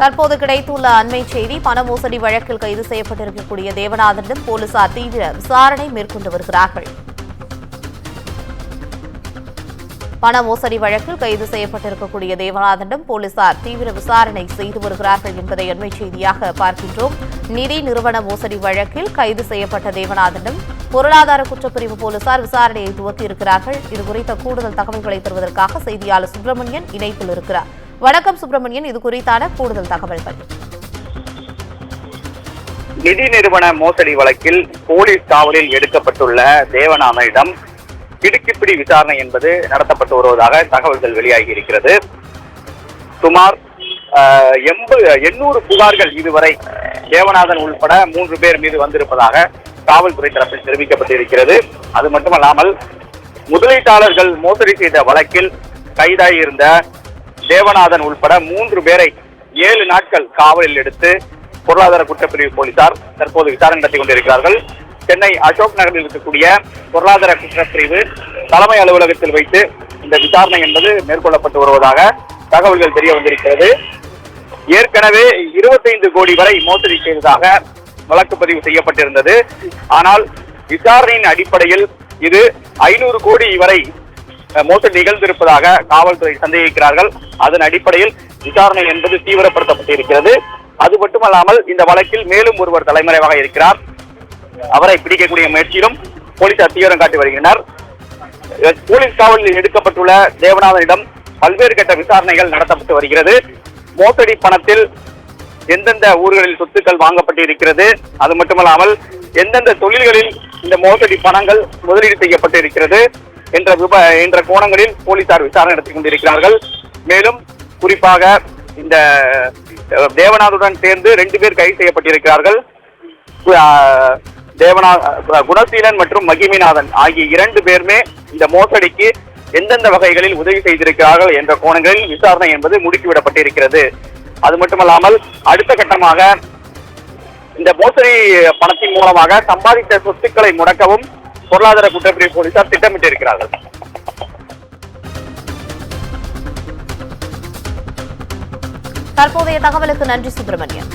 தற்போது கிடைத்துள்ள அண்மை செய்தி, பண மோசடி வழக்கில் கைது செய்யப்பட்டிருக்கக்கூடிய தேவநாதனிடம் போலீசார் தீவிர விசாரணை மேற்கொண்டு வருகிறார்கள். பண மோசடி வழக்கில் கைது செய்யப்பட்டிருக்கக்கூடிய தேவநாதனிடம் போலீசார் தீவிர விசாரணை செய்து வருகிறார்கள் என்பதை அண்மை செய்தியாக பார்க்கின்றோம். நிதி நிறுவன மோசடி வழக்கில் கைது செய்யப்பட்ட தேவநாதனிடம் பொருளாதார குற்றப்பிரிவு போலீசார் விசாரணையை துவக்கியிருக்கிறார்கள். இதுகுறித்த கூடுதல் தகவல்களை தருவதற்காக செய்தியாளர் சுப்பிரமணியன் இணைப்பில் இருக்கிறார். வணக்கம் சுப்பிரமணியன், இது குறித்தான கூடுதல் தகவல்கள். நிதி நிறுவன மோசடி வழக்கில் போலீஸ் காவலில் எடுக்கப்பட்டுள்ள தேவநாதனிடம் கிடுக்கிப்பிடி விசாரணை என்பது நடத்தப்பட்டு வருவதாக தகவல்கள் வெளியாகி இருக்கிறது. சுமார் 800 புகார்கள் இதுவரை தேவநாதன் உள்பட 3 பேர் மீது வந்திருப்பதாக காவல்துறை தரப்பில் தெரிவிக்கப்பட்டிருக்கிறது. அது மட்டுமல்லாமல் முதலீட்டாளர்கள் மோசடி செய்த வழக்கில் கைதாகியிருந்த தேவநாதன் உள்பட 3 பேரை 7 நாட்கள் காவலில் எடுத்து பொருளாதார குற்றப்பிரிவு போலீசார் தற்போது விசாரணை நடத்தி கொண்டிருக்கிறார்கள். சென்னை அசோக் நகரில் இருக்கக்கூடிய பொருளாதார குற்றப்பிரிவு தலைமை அலுவலகத்தில் வைத்து இந்த விசாரணை என்பது மேற்கொள்ளப்பட்டு வருவதாக தகவல்கள் தெரிய வந்திருக்கிறது. ஏற்கனவே 25 கோடி வரை மோசடி செய்ததாக வழக்கு பதிவு செய்யப்பட்டிருந்தது. ஆனால் விசாரணையின் அடிப்படையில் இது 500 கோடி வரை மோசடி நிகழ்ந்திருப்பதாக காவல்துறை சந்தேகிக்கிறார்கள். அதன் அடிப்படையில் விசாரணை என்பது தீவிரப்படுத்தப்பட்டிருக்கிறது. அது மட்டுமல்லாமல் இந்த வழக்கில் மேலும் ஒருவர் தலைமறைவாக இருக்கிறார். அவரை பிடிக்கக்கூடிய முயற்சியிலும் போலீசார் தீவிரம் காட்டி வருகின்றனர். போலீஸ் காவலில் எடுக்கப்பட்டுள்ள தேவநாதனிடம் பல்வேறு கட்ட விசாரணைகள் நடத்தப்பட்டு வருகிறது. மோசடி பணத்தில் எந்தெந்த ஊர்களில் சொத்துக்கள் வாங்கப்பட்டிருக்கிறது, அது மட்டுமல்லாமல் எந்தெந்த தொழில்களில் இந்த மோசடி பணங்கள் முதலீடு செய்யப்பட்டு இருக்கிறது என்ற கோணங்களில் போலீசார் விசாரணை நடத்தி கொண்டிருக்கிறார்கள். மேலும் குறிப்பாக இந்த தேவநாதனுடன் சேர்ந்து 2 பேர் கைது செய்யப்பட்டிருக்கிறார்கள். குணசீலன் மற்றும் மகிமிநாதன் ஆகிய 2 பேருமே இந்த மோசடிக்கு எந்தெந்த வகைகளில் உதவி செய்திருக்கிறார்கள் என்ற கோணங்களில் விசாரணை என்பது முடுக்கிவிடப்பட்டிருக்கிறது. அது மட்டுமல்லாமல் அடுத்த கட்டமாக இந்த மோசடி பணத்தின் மூலமாக சம்பாதித்த சொத்துக்களை முடக்கவும் பொருளாதார குற்றப்பிரிவு போலீசார் திட்டமிட்டிருக்கிறார்கள். தற்போதைய தகவலுக்கு நன்றி சுப்பிரமணியன்.